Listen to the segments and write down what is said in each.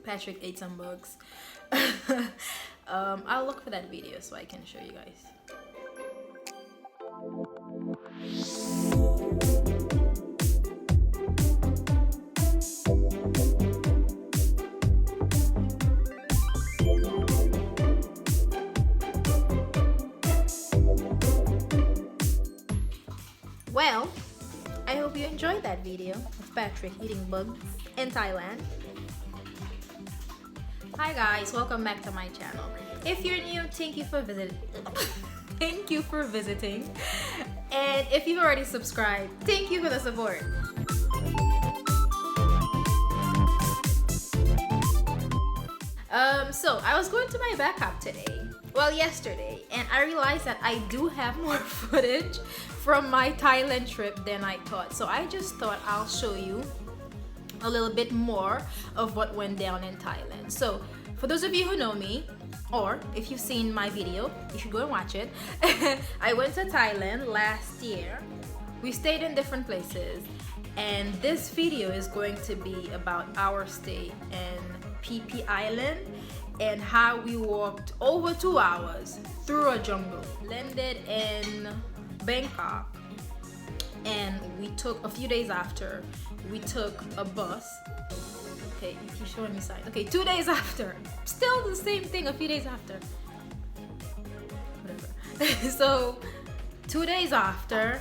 Patrick ate some bugs. I'll look for that video so I can show you guys. Well, I hope you enjoyed that video of Patrick eating bugs in Thailand. Hi guys, welcome back to my channel. If you're new, thank you for visiting. And if you've already subscribed, thank you for the support. So I was going to my backup today, well yesterday, and I realized that I do have more footage from my Thailand trip than I thought. So I just thought I'll show you a little bit more of what went down in Thailand. So for those of you who know me, or if you've seen my video, you should go and watch it. I went to Thailand last year. We stayed in different places, and this video is going to be about our stay in Phi Island and how we walked over 2 hours through a jungle. Landed in Bangkok, and we took a few days after, we took a bus. Okay, keep showing me signs. Okay, 2 days after, still the same thing, a few days after, whatever. So 2 days after,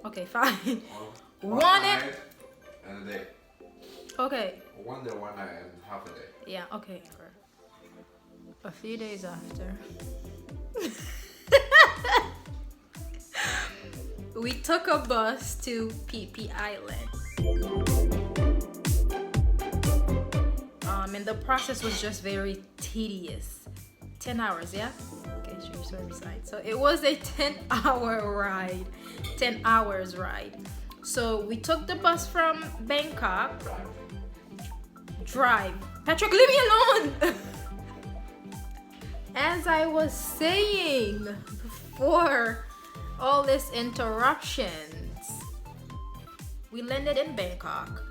okay, fine. One night and a day. Okay. One day, one night, and half a day. Yeah, okay. A few days after, we took a bus to Phi Island. And the process was just very tedious. 10 hours, yeah? Okay, show me side. So it was a 10-hour ride. 10 hours ride. So we took the bus from Bangkok. Drive. Patrick, leave me alone! As I was saying before all this interruptions, we landed in Bangkok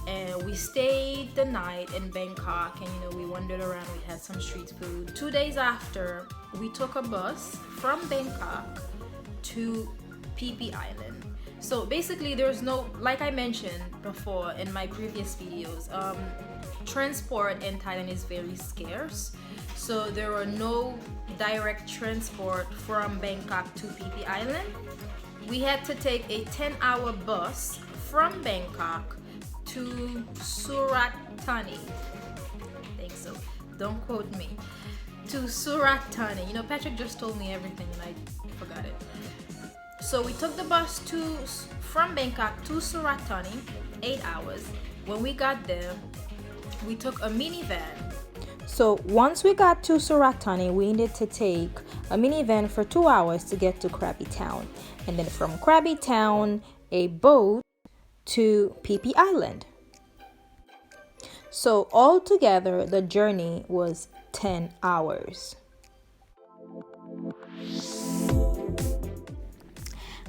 and we stayed the night in Bangkok, and we wandered around, we had some street food. 2 days after, we took a bus from Bangkok to Phi Island. So basically there's no, like I mentioned before in my previous videos, transport in Thailand is very scarce. So there are no direct transport from Bangkok to Phi Island. We had to take a 10-hour bus from Bangkok to Surat Thani. I think so. Don't quote me. To Surat Thani. Patrick just told me everything and I forgot it. So we took the bus from Bangkok to Surat Thani, 8 hours. When we got there, we took a minivan. So once we got to Surat Thani, we needed to take a minivan for 2 hours to get to Krabi Town. And then from Krabi Town, a boat to Phi Island. So altogether, the journey was 10 hours.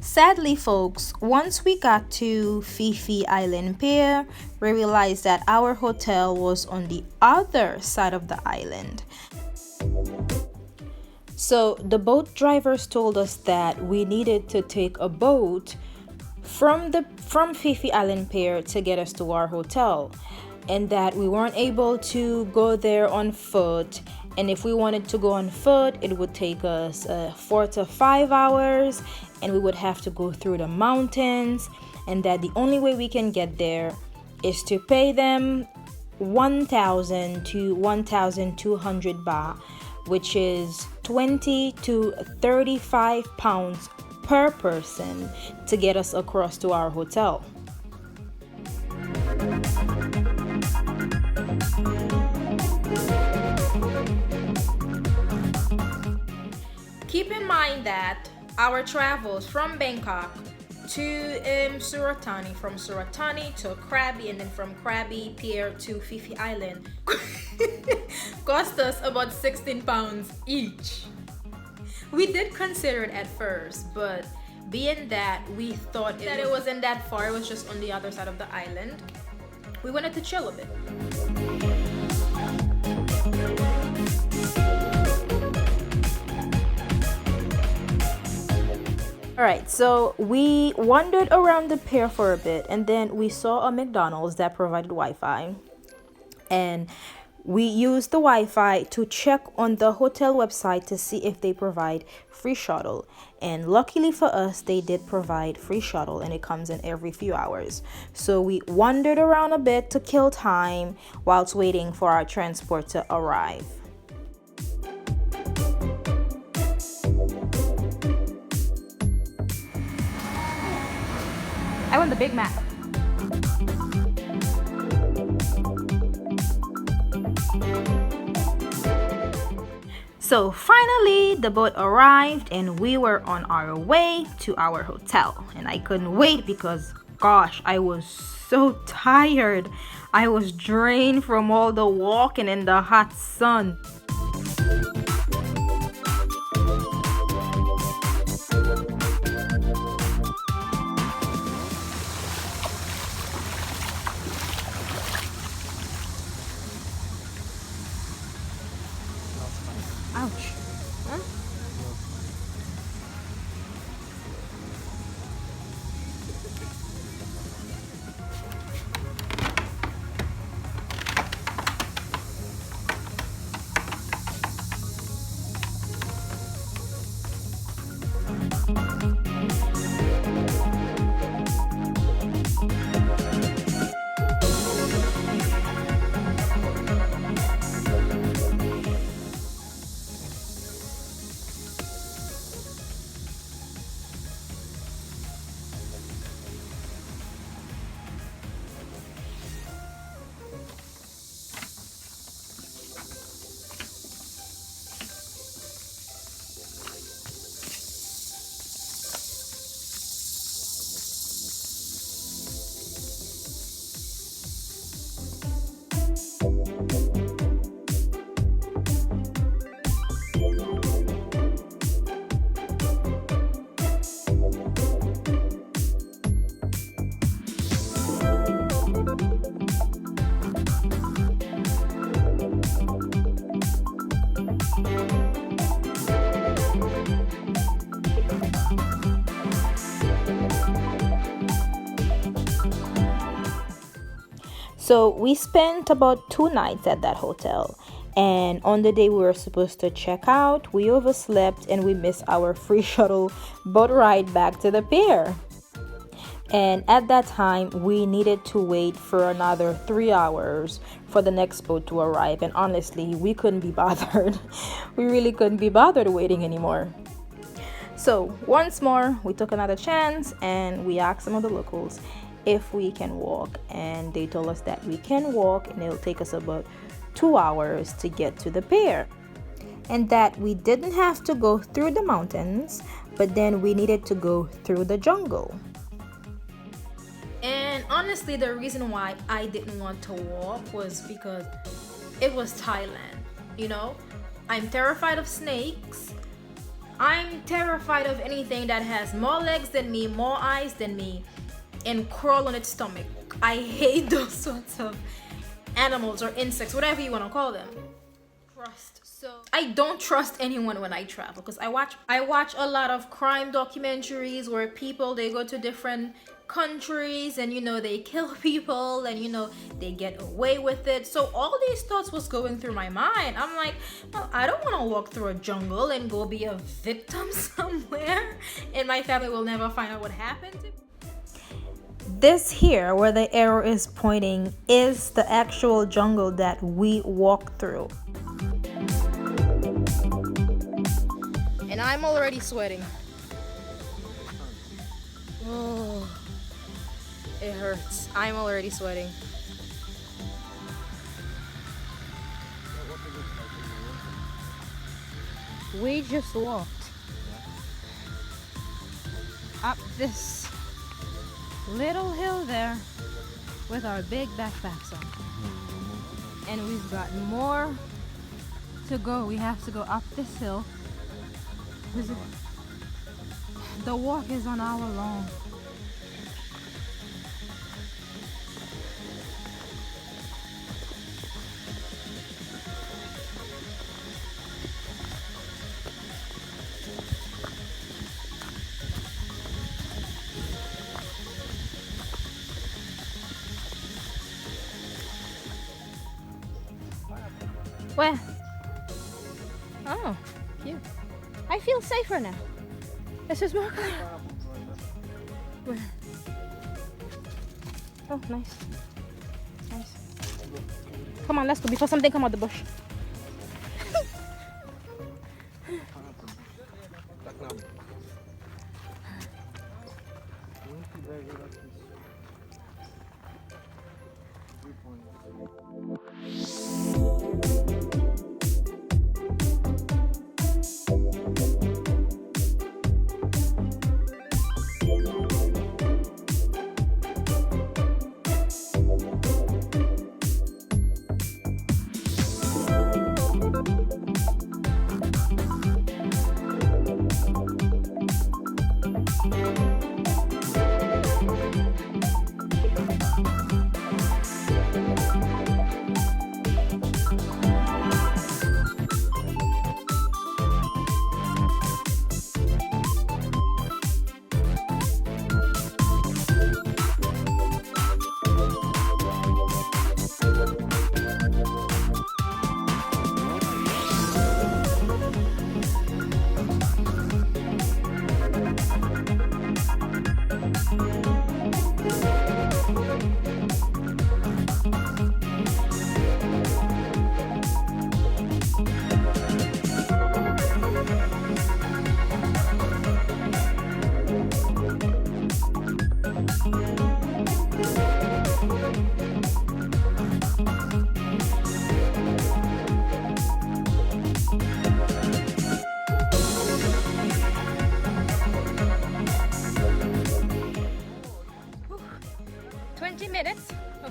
Sadly, folks, once we got to Phi Island Pier, we realized that our hotel was on the other side of the island. So the boat drivers told us that we needed to take a boat from Phi Island Pier to get us to our hotel, and that we weren't able to go there on foot. And if we wanted to go on foot, it would take us 4 to 5 hours, and we would have to go through the mountains, and that the only way we can get there is to pay them 1,000 to 1,200 baht, which is 20 to 35 pounds per person to get us across to our hotel. Keep in mind that our travels from Bangkok to Surat Thani, from Surat Thani to Krabi, and then from Krabi Pier to Phi Island cost us about 16 pounds each. We did consider it at first, but being that we thought it wasn't that far, it was just on the other side of the island, we wanted to chill a bit. Alright, so we wandered around the pier for a bit, and then we saw a McDonald's that provided Wi-Fi, and we used the Wi-Fi to check on the hotel website to see if they provide free shuttle. And luckily for us, they did provide free shuttle, and it comes in every few hours. So we wandered around a bit to kill time whilst waiting for our transport to arrive. I want the Big Mac. So finally, the boat arrived and we were on our way to our hotel. And I couldn't wait because, gosh, I was so tired. I was drained from all the walking in the hot sun. Ouch. Huh? So we spent about 2 nights at that hotel, and on the day we were supposed to check out, we overslept and we missed our free shuttle boat ride back to the pier. And at that time, we needed to wait for another 3 hours for the next boat to arrive, and honestly, we couldn't be bothered. We really couldn't be bothered waiting anymore. So once more, we took another chance and we asked some of the locals if we can walk, and they told us that we can walk and it'll take us about 2 hours to get to the pier, and that we didn't have to go through the mountains, but then we needed to go through the jungle. And honestly, the reason why I didn't want to walk was because it was Thailand. You know, I'm terrified of snakes. I'm terrified of anything that has more legs than me, more eyes than me, and crawl on its stomach. I hate those sorts of animals or insects, whatever you want to call them. So I don't trust anyone when I travel, because I watch a lot of crime documentaries where people, they go to different countries and they kill people and they get away with it. So all these thoughts was going through my mind. I'm like, well, I don't want to walk through a jungle and go be a victim somewhere and my family will never find out what happened to me. This here, where the arrow is pointing, is the actual jungle that we walked through. And I'm already sweating. Oh, it hurts. I'm already sweating. We just walked up this little hill there with our big backpacks on, and we've got more to go. We have to go up this hill. The walk is an hour long. Where? Oh, cute. I feel safer now. This is more clear. Where? Oh, nice. Nice. Come on, let's go before something come out the bush.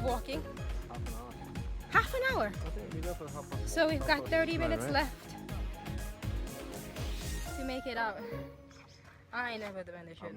Walking. Half an hour. So we've got 30 minutes left to make it out. I ain't never done this shit.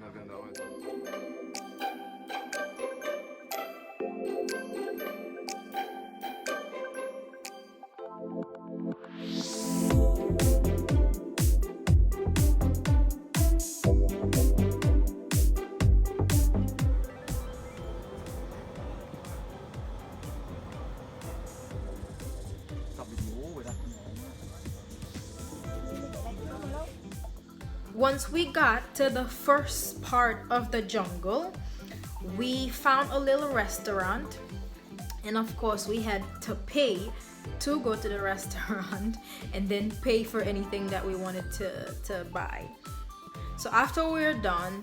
Once we got to the first part of the jungle, we found a little restaurant, and of course we had to pay to go to the restaurant and then pay for anything that we wanted to buy. So after we were done,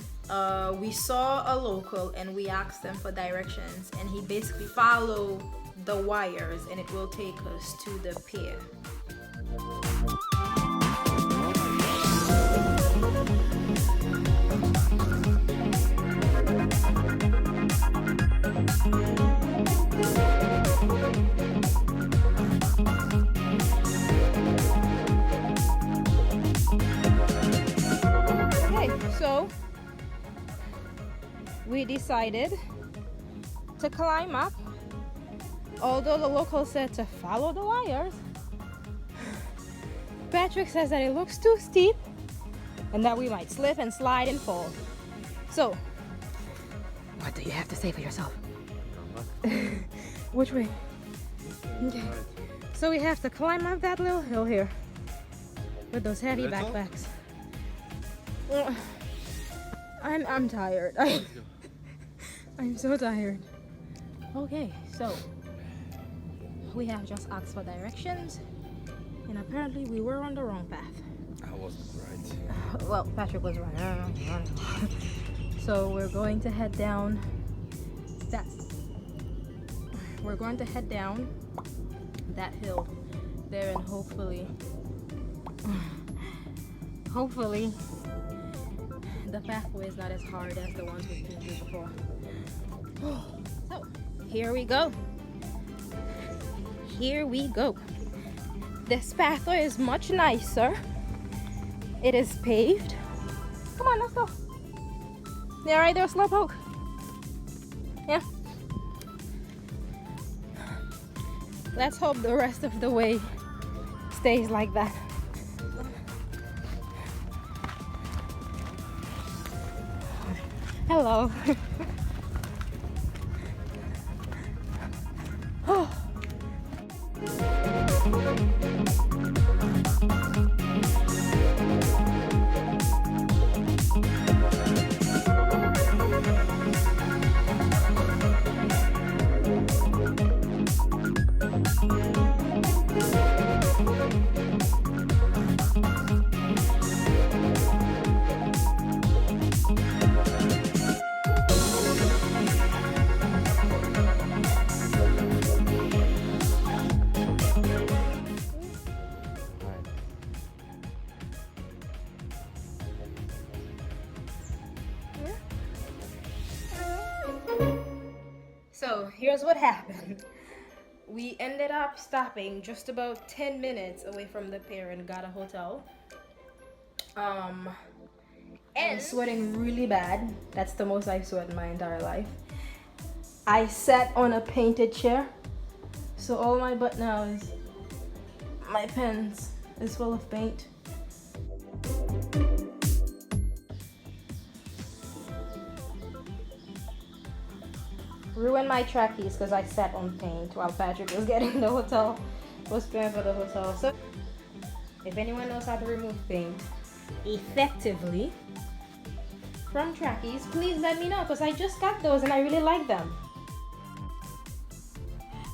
we saw a local and we asked them for directions, and he basically followed the wires and it will take us to the pier. So we decided to climb up, although the local said to follow the wires. Patrick says that it looks too steep and that we might slip and slide and fall. So what do you have to say for yourself? Which way? Okay. So we have to climb up that little hill here with those heavy backpacks. I'm tired. I'm so tired. Okay, so we have just asked for directions, and apparently we were on the wrong path. I wasn't right. Well, Patrick was right. So we're going to head down that. We're going to head down that hill there, and hopefully the pathway is not as hard as the ones we've been through before. So here we go. Here we go. This pathway is much nicer. It is paved. Come on, let's go. You alright there, Slowpoke? Yeah. Let's hope the rest of the way stays like that. Hello. So here's what happened. We ended up stopping just about 10 minutes away from the pier and got a hotel. And sweating really bad. That's the most I've sweat in my entire life. I sat on a painted chair, so all my butt now is my pants is full of paint. Ruined my trackies because I sat on paint while Patrick was getting the hotel, was paying for the hotel. So if anyone knows how to remove paint effectively from trackies, please let me know because I just got those and I really like them.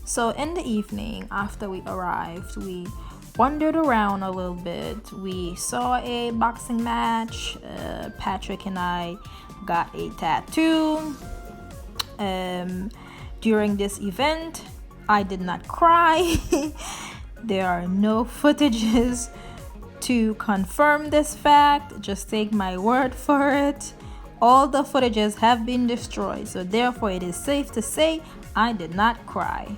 So in the evening after we arrived, we wandered around a little bit. We saw a boxing match. Patrick and I got a tattoo. During this event, I did not cry. There are no footages to confirm this fact. Just take my word for it. All the footages have been destroyed, so therefore it is safe to say I did not cry.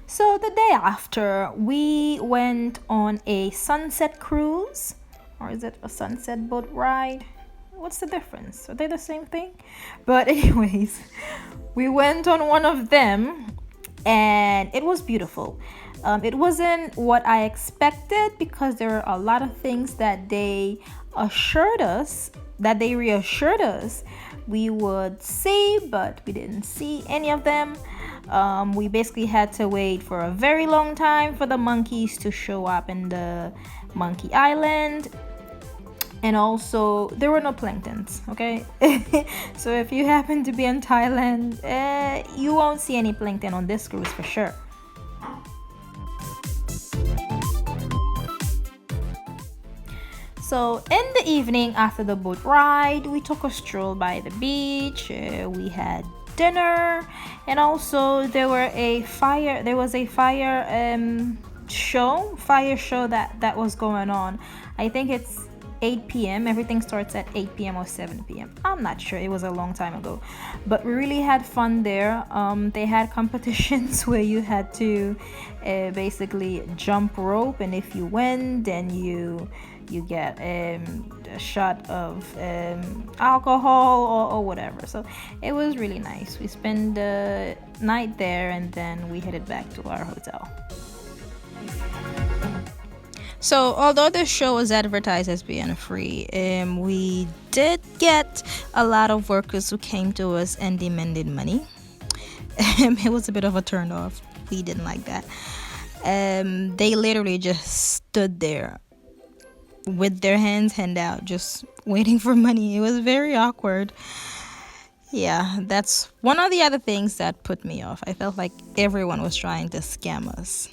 So the day after, we went on a sunset cruise, or is it a sunset boat ride? What's the difference? Are they the same thing? But anyways, we went on one of them and it was beautiful. It wasn't what I expected because there were a lot of things that they reassured us we would see, but we didn't see any of them. We basically had to wait for a very long time for the monkeys to show up in the monkey island, and also there were no planktons. Okay. So if you happen to be in Thailand, you won't see any plankton on this cruise for sure. So in the evening after the boat ride, we took a stroll by the beach. We had dinner, and also there was a fire show that was going on. I think it's 8 p.m. Everything starts at 8 p.m. or 7 p.m. I'm not sure. It was a long time ago, but we really had fun there. They had competitions where you had to basically jump rope, and if you win, then you get a shot of alcohol or whatever. So it was really nice. We spent the night there and then we headed back to our hotel. So although the show was advertised as being free, we did get a lot of workers who came to us and demanded money. It was a bit of a turn off. We didn't like that. They literally just stood there with their hands hand out, just waiting for money. It was very awkward. Yeah, that's one of the other things that put me off. I felt like everyone was trying to scam us.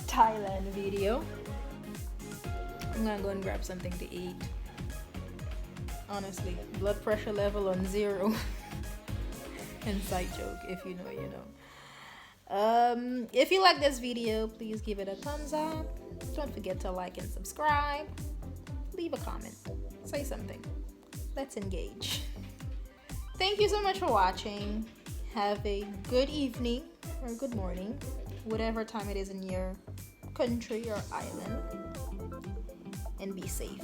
Thailand video. I'm gonna go and grab something to eat. Honestly, blood pressure level on 0. Inside joke, if you know, you know. If you like this video, please give it a thumbs up. Don't forget to like and subscribe. Leave a comment. Say something. Let's engage. Thank you so much for watching. Have a good evening or good morning, whatever time it is in your country or island. And be safe.